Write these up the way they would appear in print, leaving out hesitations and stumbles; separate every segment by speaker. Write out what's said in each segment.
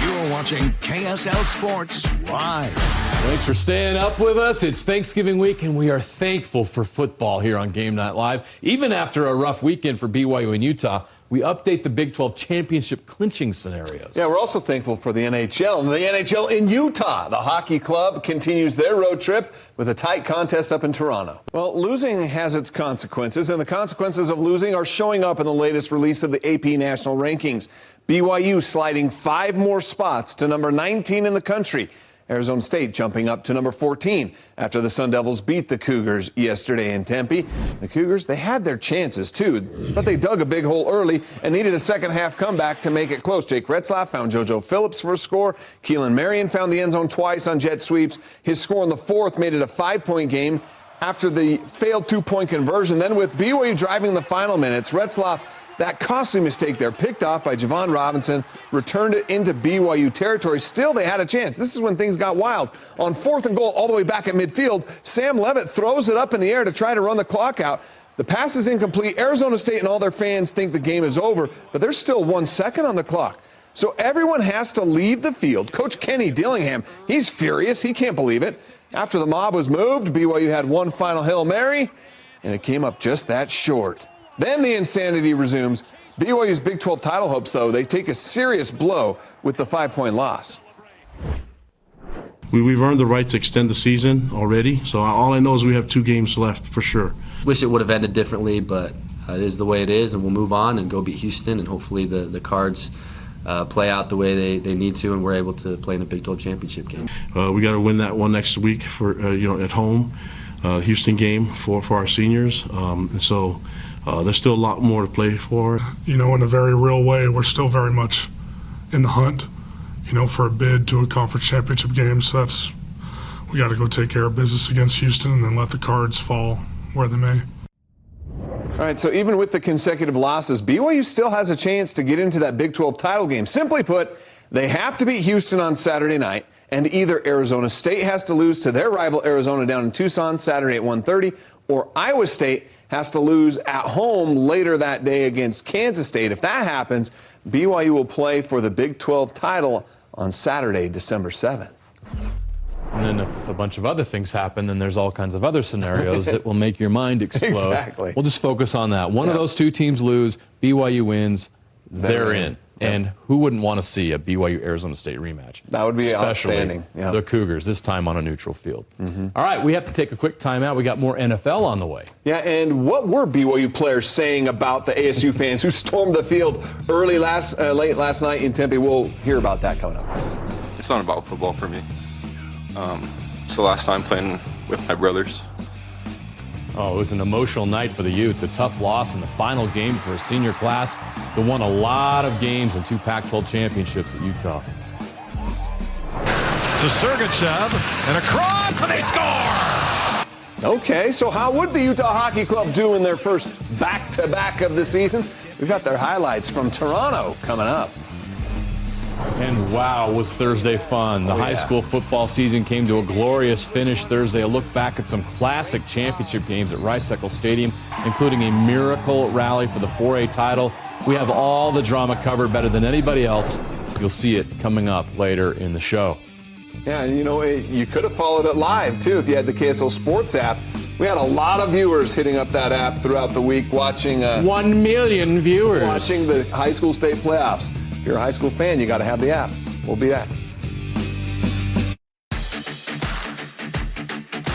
Speaker 1: You're watching KSL Sports Live.
Speaker 2: Thanks for staying up with us. It's Thanksgiving week, and we are thankful for football here on Game Night Live. Even after a rough weekend for BYU and Utah, we update the Big 12 championship clinching scenarios.
Speaker 3: Yeah, we're also thankful for the NHL. And the NHL in Utah. The hockey club continues their road trip with a tight contest up in Toronto. Well, losing has its consequences, and the consequences of losing are showing up in the latest release of the AP National Rankings. BYU sliding 5 more spots to number 19 in the country. Arizona State jumping up to number 14 after the Sun Devils beat the Cougars yesterday in Tempe. The Cougars, they had their chances too, but they dug a big hole early and needed a second-half comeback to make it close. Jake Retzlaff found JoJo Phillips for a score. Keelan Marion found the end zone twice on jet sweeps. His score in the fourth made it a 5-point game after the failed 2-point conversion. Then with BYU driving the final minutes, Retzlaff, that costly mistake there, picked off by Javon Robinson, returned it into BYU territory. Still, they had a chance. This is when things got wild. On 4th and goal, all the way back at midfield, Sam Levitt throws it up in the air to try to run the clock out. The pass is incomplete. Arizona State and all their fans think the game is over, but there's still 1 second on the clock. So everyone has to leave the field. Coach Kenny Dillingham, he's furious. He can't believe it. After the mob was moved, BYU had one final Hail Mary, and it came up just that short. Then the insanity resumes. BYU's Big 12 title hopes, though, they take a serious blow with the 5-point loss.
Speaker 4: We've earned the right to extend the season already, so all I know is we have 2 games left for sure.
Speaker 5: Wish it would have ended differently, but it is the way it is, and we'll move on and go beat Houston, and hopefully the Cards play out the way they need to, and we're able to play in a Big 12 championship game.
Speaker 4: We got to win that one next week for at home, Houston game for our seniors, and so. There's still a lot more to play for.
Speaker 6: In a very real way, we're still very much in the hunt, for a bid to a conference championship game. So we got to go take care of business against Houston and then let the Cards fall where they may.
Speaker 3: All right, so even with the consecutive losses, BYU still has a chance to get into that Big 12 title game. Simply put, they have to beat Houston on Saturday night, and either Arizona State has to lose to their rival Arizona down in Tucson Saturday at 1:30, or Iowa State has to lose at home later that day against Kansas State. If that happens, BYU will play for the Big 12 title on Saturday, December 7th.
Speaker 2: And then if a bunch of other things happen, then there's all kinds of other scenarios that will make your mind explode.
Speaker 3: Exactly.
Speaker 2: We'll just focus on that. One of those 2 teams lose, BYU wins, they're in. Yep. And who wouldn't want to see a BYU-Arizona State rematch?
Speaker 3: That would be
Speaker 2: especially
Speaker 3: outstanding. Yeah.
Speaker 2: The Cougars, this time on a neutral field. All right, we have to take a quick timeout. We got more NFL on the way.
Speaker 3: Yeah, and what were BYU players saying about the ASU fans who stormed the field late last night in Tempe? We'll hear about that coming up.
Speaker 7: It's not about football for me. It's the last time playing with my brothers.
Speaker 2: Oh, it was an emotional night for the Utes. A tough loss in the final game for a senior class that won a lot of games and 2 Pac-12 championships at Utah.
Speaker 1: To Sergachev, and across, and they score!
Speaker 3: Okay, so how would the Utah Hockey Club do in their first back-to-back of the season? We've got their highlights from Toronto coming up.
Speaker 2: And wow, was Thursday fun. The high school football season came to a glorious finish Thursday. A look back at some classic championship games at Rice-Eccles Stadium, including a miracle rally for the 4A title. We have all the drama covered better than anybody else. You'll see it coming up later in the show.
Speaker 3: Yeah, and you could have followed it live, too, if you had the KSL Sports app. We had a lot of viewers hitting up that app throughout the week watching
Speaker 2: 1 million viewers.
Speaker 3: Watching the high school state playoffs. If you're a high school fan, you got to have the app. We'll be back.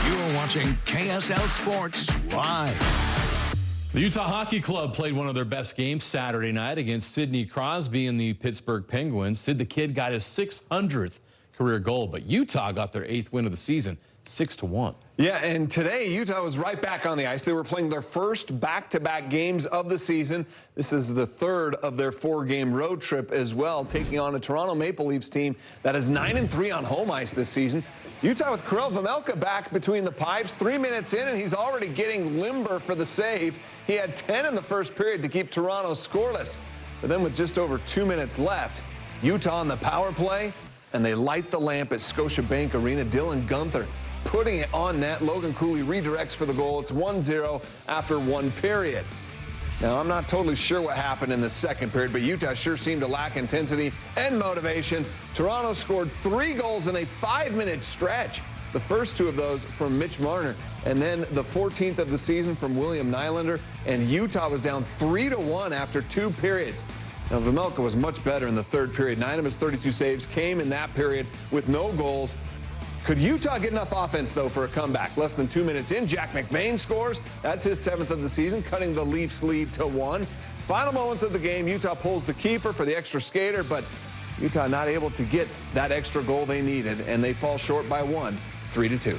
Speaker 1: You're watching KSL Sports Live.
Speaker 2: The Utah Hockey Club played one of their best games Saturday night against Sidney Crosby and the Pittsburgh Penguins. Sid the Kid got his 600th career goal, but Utah got their 8th win of the season, 6-1.
Speaker 3: Yeah, and today Utah was right back on the ice. They were playing their first back-to-back games of the season. This is the 3rd of their 4-game road trip as well, taking on a Toronto Maple Leafs team that is 9-3 on home ice this season. Utah with Karel Vejmelka back between the pipes, 3 minutes in, and he's already getting limber for the save. He had 10 in the first period to keep Toronto scoreless. But then with just over 2 minutes left, Utah on the power play, and they light the lamp at Scotiabank Arena. Dylan Gunther putting it on net. Logan Cooley redirects for the goal. It's 1-0 after 1 period. Now, I'm not totally sure what happened in the second period, but Utah sure seemed to lack intensity and motivation. Toronto scored 3 goals in a 5-minute stretch. The first 2 of those from Mitch Marner, and then the 14th of the season from William Nylander, and Utah was down 3-1 after 2 periods. Now, Vejmelka was much better in the third period. 9 of his 32 saves came in that period with no goals. Could Utah get enough offense, though, for a comeback? Less than 2 minutes in, Jack McBain scores. That's his 7th of the season, cutting the Leafs' lead to 1. Final moments of the game, Utah pulls the keeper for the extra skater, but Utah not able to get that extra goal they needed, and they fall short by 1, 3-2.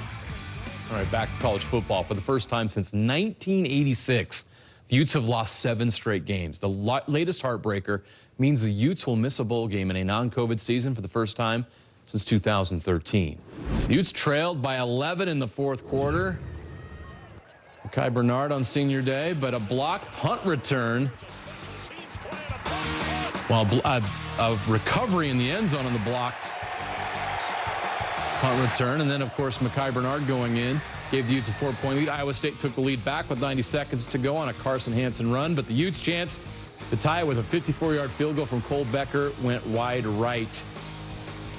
Speaker 2: All right, back to college football. For the first time since 1986, the Utes have lost 7 straight games. The latest heartbreaker means the Utes will miss a bowl game in a non-COVID season for the first time since 2013. The Utes trailed by 11 in the fourth quarter. Mekhi Bernard on senior day, but a blocked punt return. While a recovery in the end zone on the blocked punt return. And then, of course, Mekhi Bernard going in gave the Utes a 4-point lead. Iowa State took the lead back with 90 seconds to go on a Carson Hansen run. But the Utes' chance to tie it with a 54-yard field goal from Cole Becker went wide right.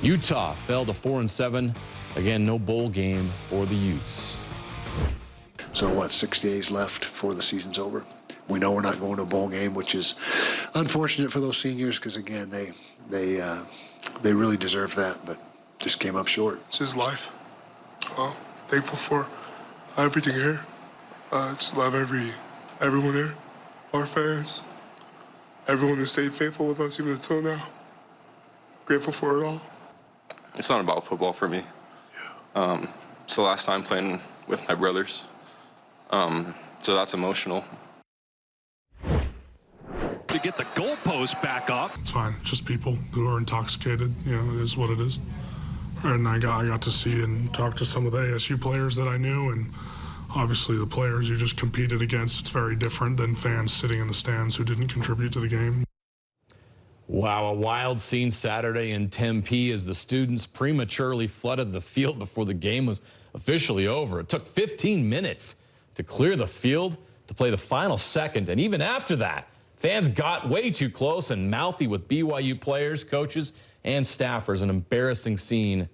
Speaker 2: Utah fell to 4-7. Again, no bowl game for the Utes.
Speaker 8: So 6 days left before the season's over. We know we're not going to a bowl game, which is unfortunate for those seniors because, again, they really deserve that, but just came up short.
Speaker 9: It's his life. Well, thankful for everything here. Just love everyone here, our fans, everyone who stayed faithful with us even until now. Grateful for it all.
Speaker 7: It's not about football for me. It's the last time playing with my brothers. So that's emotional.
Speaker 1: To get the goalpost back up.
Speaker 6: It's fine. Just people who are intoxicated. You know, it is what it is. And I got to see and talk to some of the ASU players that I knew, and obviously the players you just competed against. It's very different than fans sitting in the stands who didn't contribute to the game.
Speaker 2: Wow, a wild scene Saturday in Tempe as the students prematurely flooded the field before the game was officially over. It took 15 minutes to clear the field to play the final second, and even after that, fans got way too close and mouthy with BYU players, coaches, and staffers. An embarrassing scene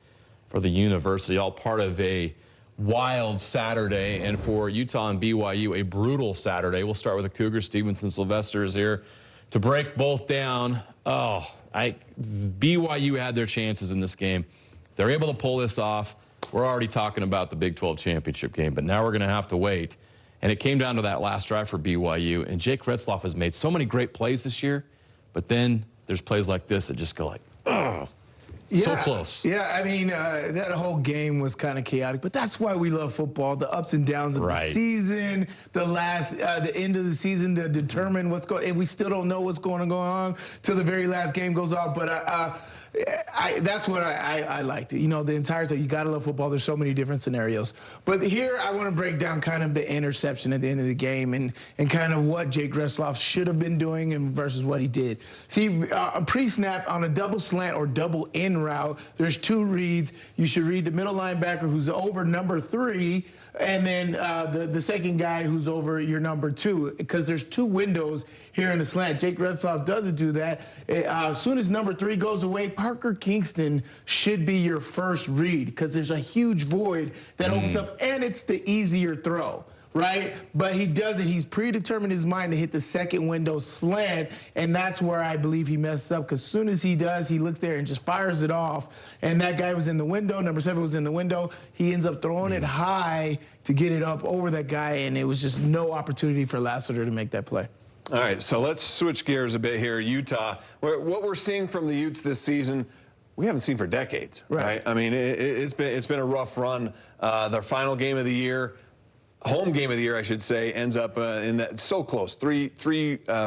Speaker 2: for the university, all part of a wild Saturday, and for Utah and BYU, a brutal Saturday. We'll start with the Cougars. Stevenson Sylvester is here to break both down. BYU had their chances in this game. They're able to pull this off. We're already talking about the Big 12 championship game, but now we're going to have to wait. And it came down to that last drive for BYU, and Jake Retzloff has made so many great plays this year, but then there's plays like this that just go like, oh,
Speaker 10: yeah,
Speaker 2: so close.
Speaker 10: Yeah, I mean, that whole game was kind of chaotic, but that's why we love football, the ups and downs of the season, the end of the season to determine what's going on, and we still don't know what's going on till the very last game goes off, but that's what I liked. You know, the entire thing, you got to love football. There's so many different scenarios. But here I want to break down kind of the interception at the end of the game and kind of what Jake Retzloff should have been doing and versus what he did. See, pre-snap on a double slant or double in route, there's 2 reads. You should read the middle linebacker who's over number 3, and then the second guy who's over your number 2, because there's 2 windows here in the slant. Jake Retzloff doesn't do that. As soon as number 3 goes away, Parker Kingston should be your first read because there's a huge void that opens up, and it's the easier throw, right? But he does it. He's predetermined his mind to hit the second window slant, and that's where I believe he messed up because as soon as he does, he looks there and just fires it off, and that guy was in the window. Number 7 was in the window. He ends up throwing it high to get it up over that guy, and it was just no opportunity for Lassiter to make that play.
Speaker 3: All right, so let's switch gears a bit here. Utah, what we're seeing from the Utes this season, we haven't seen for decades, right? I mean, it's been a rough run. Their final game of the year, home game of the year, I should say, ends up in that so close, three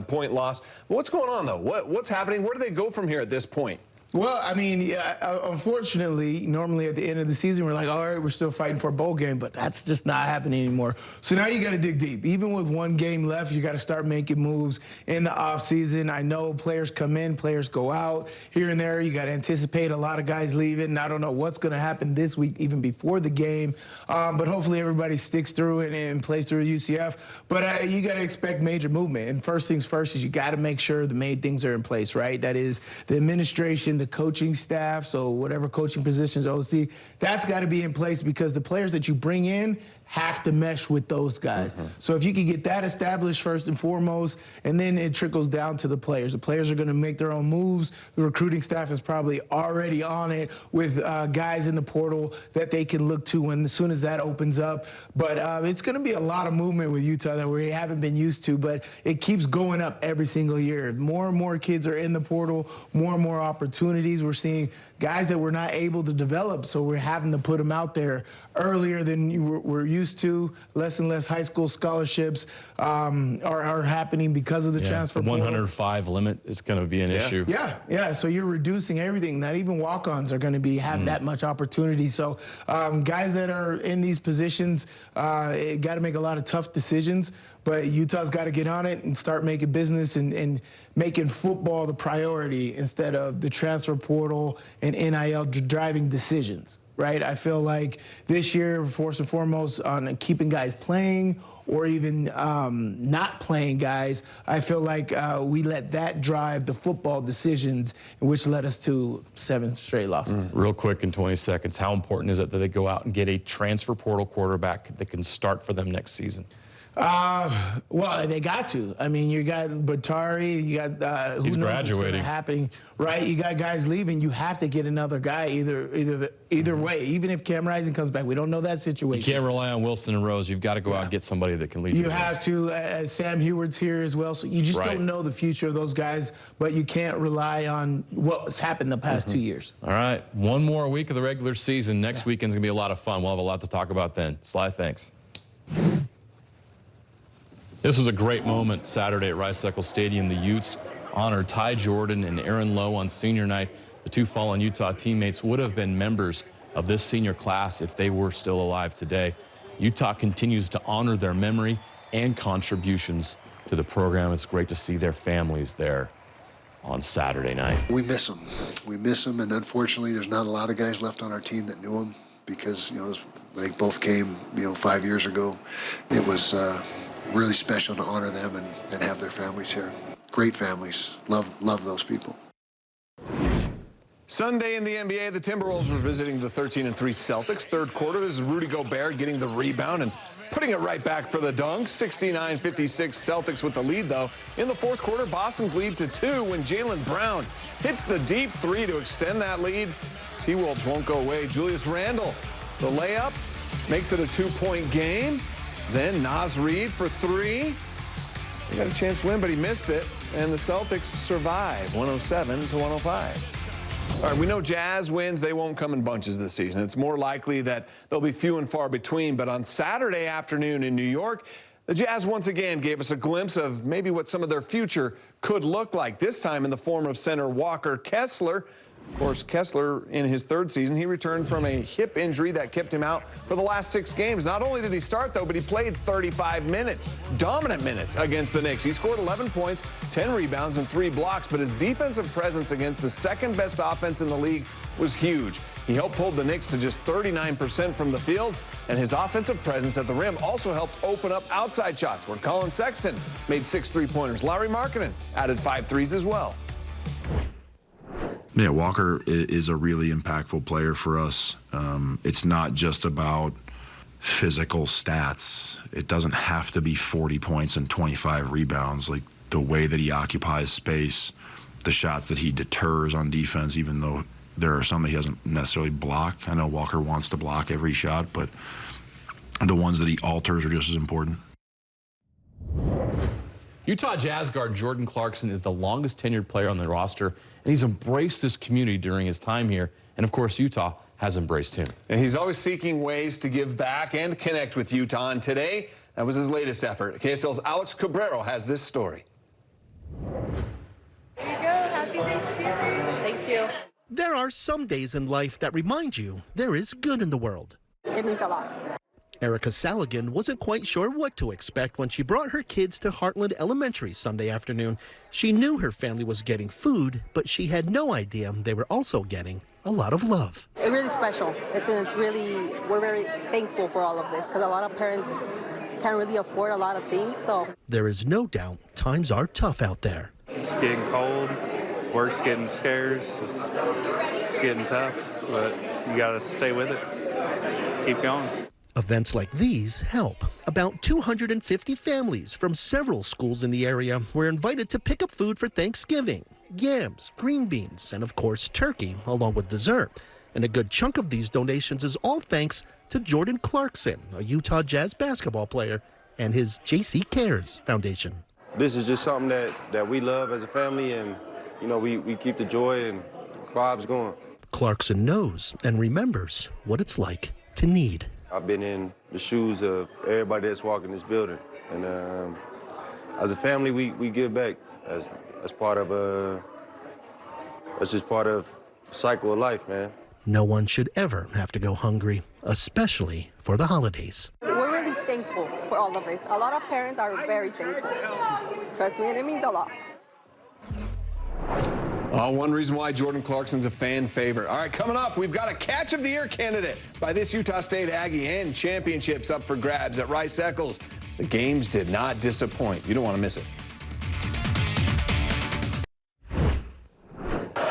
Speaker 3: point loss. What's going on though? What's happening? Where do they go from here at this point?
Speaker 10: Well, I mean, yeah, unfortunately, normally at the end of the season, we're like, all right, we're still fighting for a bowl game, but that's just not happening anymore. So now you got to dig deep. Even with one game left, you got to start making moves in the offseason. I know players come in, players go out here and there. You got to anticipate a lot of guys leaving. I don't know what's going to happen this week, even before the game, but hopefully everybody sticks through it and plays through UCF. But you got to expect major movement. And first things first is you got to make sure the main things are in place, right? That is the administration, the coaching staff, so whatever coaching positions, OC, that's got to be in place because the players that you bring in have to mesh with those guys. So if you can get that established first and foremost, and then it trickles down to the players. The players are going to make their own moves. The recruiting staff is probably already on it with guys in the portal that they can look to as soon as that opens up. But it's going to be a lot of movement with Utah that we haven't been used to, but it keeps going up every single year. More and more kids are in the portal, more and more opportunities. We're seeing guys that we're not able to develop, so we're having to put them out there earlier than we're used to. Less and less high school scholarships are happening because of the transfer portal.
Speaker 2: 105 limit is going to be an issue.
Speaker 10: Yeah. So you're reducing everything. Not even walk-ons are going to have that much opportunity. So guys that are in these positions got to make a lot of tough decisions. But Utah's got to get on it and start making business and making football the priority instead of the transfer portal and NIL driving decisions, right? I feel like this year, first and foremost, on keeping guys playing or even not playing guys, I feel like we let that drive the football decisions, which led us to 7 straight losses.
Speaker 2: Real quick in 20 seconds, how important is it that they go out and get a transfer portal quarterback that can start for them next season?
Speaker 10: Well, they got to. I mean, you got Batari, you got who
Speaker 2: He's
Speaker 10: knows
Speaker 2: graduating.
Speaker 10: what's happening, right? You got guys leaving. You have to get another guy either way. Even if Cam Rising comes back, we don't know that situation.
Speaker 2: You can't rely on Wilson and Rose. You've got to go out and get somebody that can lead.
Speaker 10: You have to. Sam Heward's here as well, so you just
Speaker 2: Right.
Speaker 10: don't know the future of those guys. But you can't rely on what's happened the past 2 years.
Speaker 2: All right, one more week of the regular season. Next weekend's gonna be a lot of fun. We'll have a lot to talk about then. Sly, thanks. This was a great moment Saturday at Rice-Eccles Stadium. The Utes honored Ty Jordan and Aaron Lowe on senior night. The two fallen Utah teammates would have been members of this senior class if they were still alive today. Utah continues to honor their memory and contributions to the program. It's great to see their families there on Saturday night.
Speaker 8: We miss them. We miss them, and unfortunately, there's not a lot of guys left on our team that knew them because, they both came, 5 years ago. It was really special to honor them and have their families here. Great families. Love those people.
Speaker 3: Sunday in the NBA, the Timberwolves were visiting the 13-3 Celtics. Third quarter, this is Rudy Gobert getting the rebound and putting it right back for the dunk. 69-56 Celtics with the lead, though. In the fourth quarter, Boston's lead to 2 when Jaylen Brown hits the deep three to extend that lead. T-Wolves won't go away. Julius Randle, the layup, makes it a 2-point game. Then Naz Reid for 3. He got a chance to win, but he missed it. And the Celtics survive 107-105. All right, we know Jazz wins. They won't come in bunches this season. It's more likely that they'll be few and far between. But on Saturday afternoon in New York, the Jazz once again gave us a glimpse of maybe what some of their future could look like, this time in the form of center Walker Kessler. Of course, Kessler, in his third season, he returned from a hip injury that kept him out for the last 6 games. Not only did he start, though, but he played 35 minutes, dominant minutes against the Knicks. He scored 11 points, 10 rebounds, and 3 blocks, but his defensive presence against the second-best offense in the league was huge. He helped hold the Knicks to just 39% from the field, and his offensive presence at the rim also helped open up outside shots, where Colin Sexton made 6 three-pointers. Lauri Markkanen added 5 threes as well.
Speaker 11: Yeah, Walker is a really impactful player for us. It's not just about physical stats. It doesn't have to be 40 points and 25 rebounds. Like, the way that he occupies space, the shots that he deters on defense, even though there are some that he doesn't necessarily block. I know Walker wants to block every shot, but the ones that he alters are just as important.
Speaker 2: Utah Jazz guard Jordan Clarkson is the longest tenured player on the roster, and he's embraced this community during his time here. And of course, Utah has embraced him.
Speaker 3: And he's always seeking ways to give back and connect with Utah. And today, that was his latest effort. KSL's Alex Cabrero has this story.
Speaker 12: There you go. Happy Thanksgiving. Thank you. There are some days in life that remind you there is good in the world.
Speaker 13: It means a lot.
Speaker 12: Erica Saligan wasn't quite sure what to expect when she brought her kids to Heartland Elementary Sunday afternoon. She knew her family was getting food, but she had no idea they were also getting a lot of love.
Speaker 13: It's really special. We're very thankful for all of this because a lot of parents can't really afford a lot of things. So
Speaker 12: there is no doubt times are tough out there.
Speaker 14: It's getting cold, work's getting scarce, it's getting tough, but you gotta stay with it, keep going.
Speaker 12: Events like these help. About 250 families from several schools in the area were invited to pick up food for Thanksgiving. Yams, green beans, and of course turkey, along with dessert. And a good chunk of these donations is all thanks to Jordan Clarkson, a Utah Jazz basketball player, and his JC Cares Foundation.
Speaker 15: This is just something that we love as a family, and we keep the joy and vibes going.
Speaker 12: Clarkson knows and remembers what it's like to need.
Speaker 15: I've been in the shoes of everybody that's walking this building, and as a family, we give back as part of that's just part of the cycle of life, man.
Speaker 12: No one should ever have to go hungry, especially for the holidays.
Speaker 13: We're really thankful for all of this. A lot of parents are very thankful. Trust me, and it means a lot.
Speaker 3: One reason why Jordan Clarkson's a fan favorite. All right, coming up, we've got a Catch of the Year candidate by this Utah State Aggie, and championships up for grabs at Rice-Eccles. The games did not disappoint. You don't want to miss it.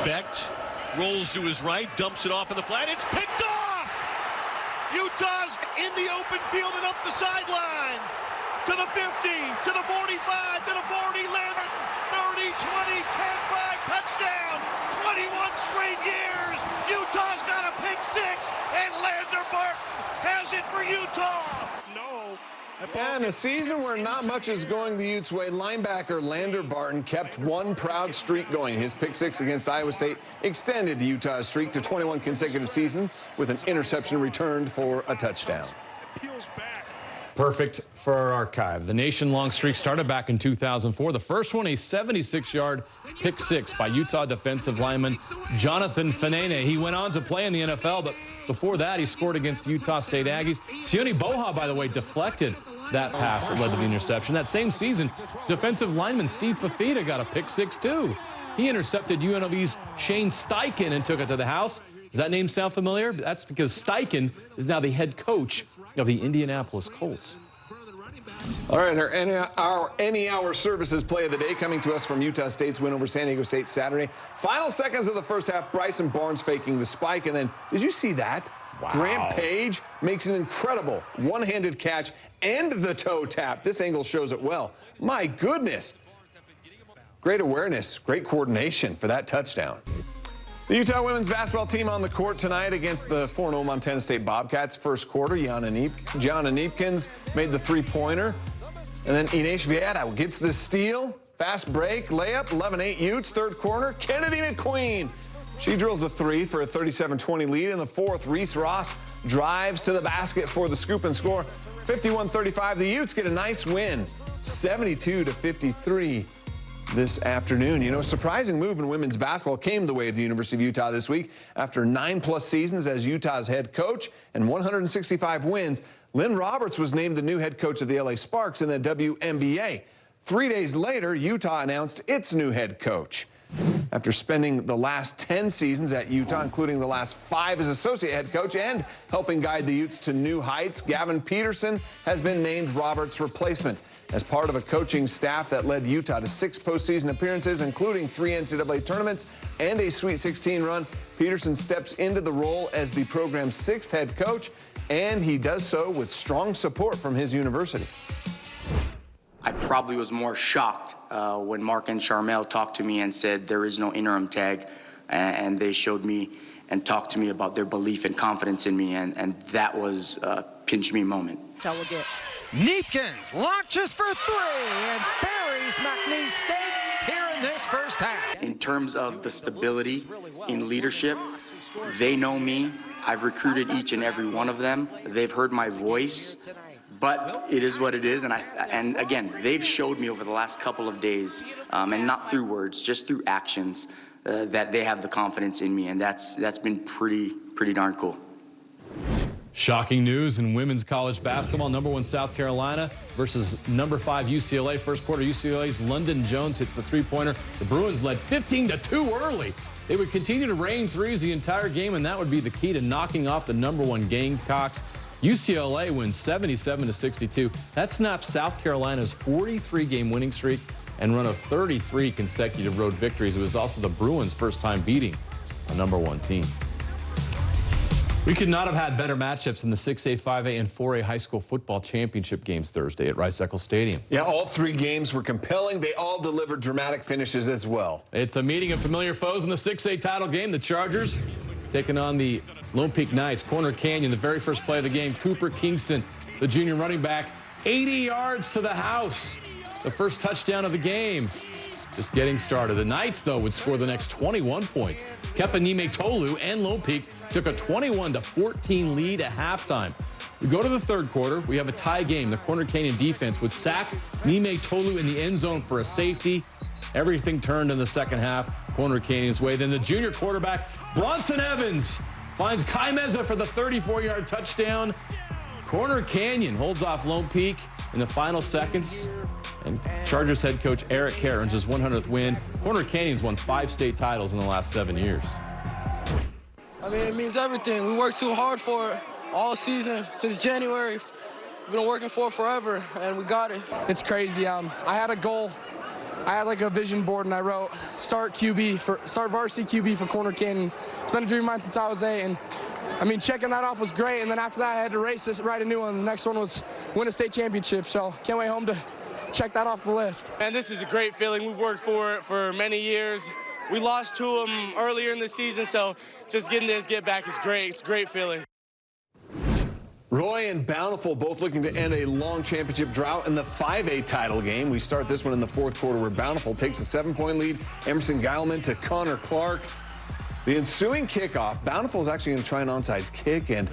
Speaker 16: Becht rolls to his right, dumps it off in the flat. It's picked off! Utah's in the open field and up the sideline. To the 50, to the 45, to the 40, Lambert, 30, 20, 10-5, touchdown. 21 straight years. Utah's got a pick six, and Lander Barton has it for Utah. No.
Speaker 3: Yeah, in a season where not much is going the Utes' way, linebacker Lander Barton kept one proud streak going. His pick six against Iowa State extended Utah's streak to 21 consecutive seasons with an interception returned for a touchdown.
Speaker 2: Perfect for our archive. The nation-long streak started back in 2004. The first one, a 76-yard pick six by Utah defensive lineman Jonathan Fanene. He went on to play in the NFL, but before that, he scored against the Utah State Aggies. Sione Boha, by the way, deflected that pass that led to the interception. That same season, defensive lineman Steve Fafita got a pick six, too. He intercepted UNLV's Shane Steichen and took it to the house. Does that name sound familiar? That's because Steichen is now the head coach of the Indianapolis Colts.
Speaker 3: All right, our Any Hour Services play of the day coming to us from Utah State's win over San Diego State Saturday. Final seconds of the first half, Bryson Barnes faking the spike, and then, did you see that? Wow. Grant Page makes an incredible one-handed catch and the toe tap. This angle shows it well. My goodness. Great awareness, great coordination for that touchdown. The Utah women's basketball team on the court tonight against the 4-0 Montana State Bobcats. First quarter, Gianna Neepkins made the three-pointer. And then Ines Vieira gets the steal. Fast break, layup, 11-8 Utes. Third quarter, Kennedy McQueen. She drills a three for a 37-20 lead. In the fourth, Reese Ross drives to the basket for the scoop and score. 51-35, the Utes get a nice win, 72-53. This afternoon. You know, surprising move in women's basketball came the way of the University of Utah this week. After 9+ seasons as Utah's head coach and 165 wins, Lynn Roberts was named the new head coach of the LA Sparks in the WNBA. 3 days later, Utah announced its new head coach. After spending the last 10 seasons at Utah, including the last 5 as associate head coach and helping guide the Utes to new heights, Gavin Peterson has been named Roberts' replacement. As part of a coaching staff that led Utah to 6 postseason appearances, including 3 NCAA tournaments and a Sweet 16 run, Peterson steps into the role as the program's 6th head coach, and he does so with strong support from his university.
Speaker 17: I probably was more shocked when Mark and Charmel talked to me and said there is no interim tag, and they showed me and talked to me about their belief and confidence in me, and that was a pinch me moment.
Speaker 1: Neepkins launches for 3 and buries McNeese State here in this first half.
Speaker 17: In terms of the stability in leadership, they know me. I've recruited each and every one of them. They've heard my voice, but it is what it is. And again, they've showed me over the last couple of days, and not through words, just through actions, that they have the confidence in me, and that's been pretty darn cool.
Speaker 2: Shocking news in women's college basketball. #1 South Carolina versus #5 UCLA. First quarter, UCLA's London Jones hits the three-pointer. The Bruins led 15-2 early. They would continue to rain threes the entire game, and that would be the key to knocking off the #1 Gamecocks. UCLA wins 77-62. That snaps South Carolina's 43-game winning streak and run of 33 consecutive road victories. It was also the Bruins' first time beating a #1 team. We could not have had better matchups in the 6A, 5A, and 4A high school football championship games Thursday at Rice-Eccles Stadium.
Speaker 3: Yeah, all three games were compelling. They all delivered dramatic finishes as well.
Speaker 2: It's a meeting of familiar foes in the 6A title game. The Chargers taking on the Lone Peak Knights. Corner Canyon, the very first play of the game. Cooper Kingston, the junior running back, 80 yards to the house. The first touchdown of the game. Just getting started. The Knights, though, would score the next 21 points. Kepanime Tolu and Lone Peak took a 21-14 lead at halftime. We go to the third quarter. We have a tie game. The Corner Canyon defense would sack Nime Tolu in the end zone for a safety. Everything turned in the second half Corner Canyon's way. Then the junior quarterback, Bronson Evans, finds Kai Meza for the 34-yard touchdown. Corner Canyon holds off Lone Peak in the final seconds. And Chargers head coach Eric Kerr earns his 100th win. Corner Canyon's won 5 state titles in the last 7 years.
Speaker 18: I mean, it means everything. We worked too hard for it all season, since January. We've been working for it forever, and we got it.
Speaker 19: It's crazy. I had a goal. I had like a vision board, and I wrote start varsity QB for Corner Canyon. It's been a dream of mine since I was 8, and I mean, checking that off was great. And then after that, I had to write a new one. The next one was win a state championship. So can't wait home to check that off the list.
Speaker 20: And this is a great feeling. We've worked for it for many years. We lost to them earlier in the season, so just getting this get back is great. It's a great feeling.
Speaker 3: Roy and Bountiful both looking to end a long championship drought in the 5A title game. We start this one in the fourth quarter where Bountiful takes a 7-point lead. Emerson Geilman to Connor Clark. The ensuing kickoff, Bountiful is actually going to try an onside kick, and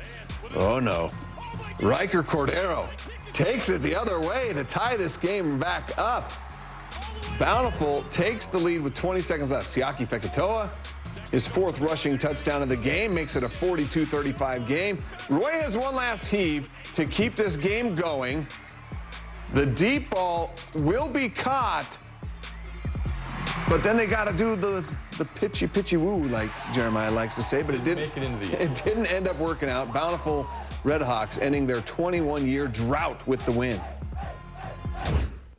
Speaker 3: oh no, Riker Cordero takes it the other way to tie this game back up. Bountiful takes the lead with 20 seconds left. Siaki Fekitoa, his 4th rushing touchdown of the game, makes it a 42-35 game. Roy has one last heave to keep this game going. The deep ball will be caught, but then they got to do the pitchy woo, like Jeremiah likes to say, but it didn't end up working out. Bountiful Redhawks ending their 21-year drought with the win.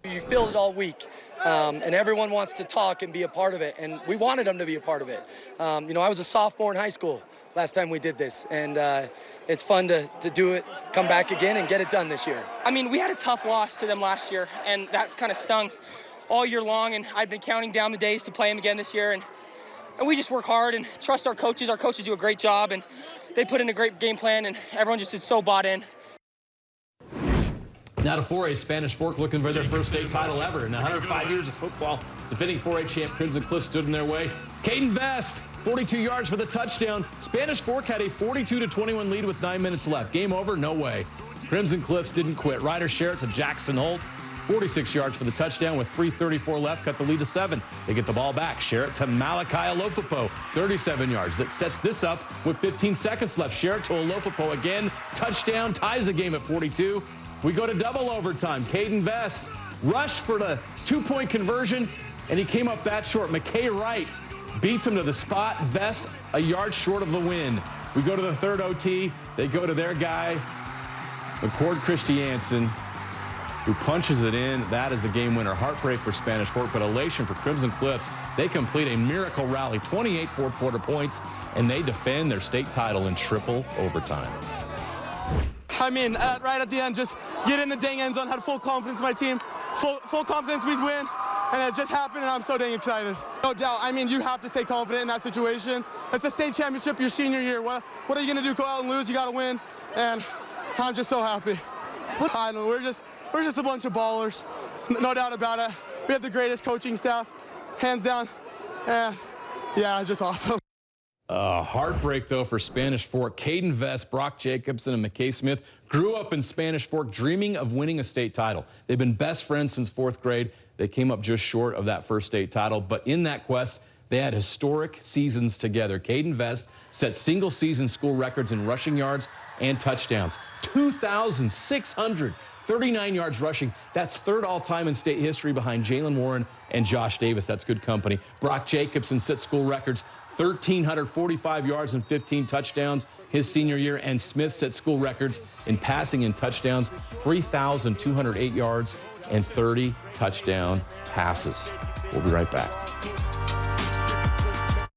Speaker 21: You feel it all week. And everyone wants to talk and be a part of it, and we wanted them to be a part of it. You know, I was a sophomore in high school last time we did this, and it's fun to do it, come back again, and get it done this year.
Speaker 22: I mean, we had a tough loss to them last year, and that's kind of stung all year long, and I've been counting down the days to play them again this year, and we just work hard and trust our coaches. Our coaches do a great job, and they put in a great game plan, and everyone just is so bought in.
Speaker 2: Now to 4A, Spanish Fork looking for their first state title ever. In 105 years of football, defending 4A champ Crimson Cliff stood in their way. Caden Vest, 42 yards for the touchdown. Spanish Fork had a 42-21 lead with 9 minutes left. Game over? No way. Crimson Cliffs didn't quit. Ryder Sherritt to Jackson Holt, 46 yards for the touchdown with 3:34 left, cut the lead to 7. They get the ball back. Sherritt to Malachi Olofopo, 37 yards. That sets this up with 15 seconds left. Sherritt to Olofopo again. Touchdown, ties the game at 42. We go to double overtime. Caden Vest rushed for the 2-point conversion, and he came up that short. McKay Wright beats him to the spot. Vest a yard short of the win. We go to the third OT. They go to their guy, McCord Christiansen, who punches it in. That is the game winner. Heartbreak for Spanish Fork, but elation for Crimson Cliffs. They complete a miracle rally, 28 fourth-quarter points, and they defend their state title in triple overtime.
Speaker 20: I mean, right at the end, just get in the dang end zone, had full confidence in my team, full confidence we'd win, and it just happened, and I'm so dang excited. No doubt, I mean, you have to stay confident in that situation. It's a state championship your senior year. What are you going to do, go out and lose? You got to win, and I'm just so happy. I know, we're just a bunch of ballers, no doubt about it. We have the greatest coaching staff, hands down, and yeah, it's just awesome.
Speaker 2: Heartbreak, though, for Spanish Fork. Caden Vest, Brock Jacobson, and McKay Smith grew up in Spanish Fork dreaming of winning a state title. They've been best friends since 4th grade. They came up just short of that first state title, but in that quest, They had historic seasons together. Caden Vest set single-season school records in rushing yards and touchdowns. 2,639 yards rushing. That's third all-time in state history behind Jalen Warren and Josh Davis. That's good company. Brock Jacobson set school records, 1,345 yards and 15 touchdowns his senior year. And Smith set school records in passing and touchdowns, 3,208 yards and 30 touchdown passes. We'll be right back.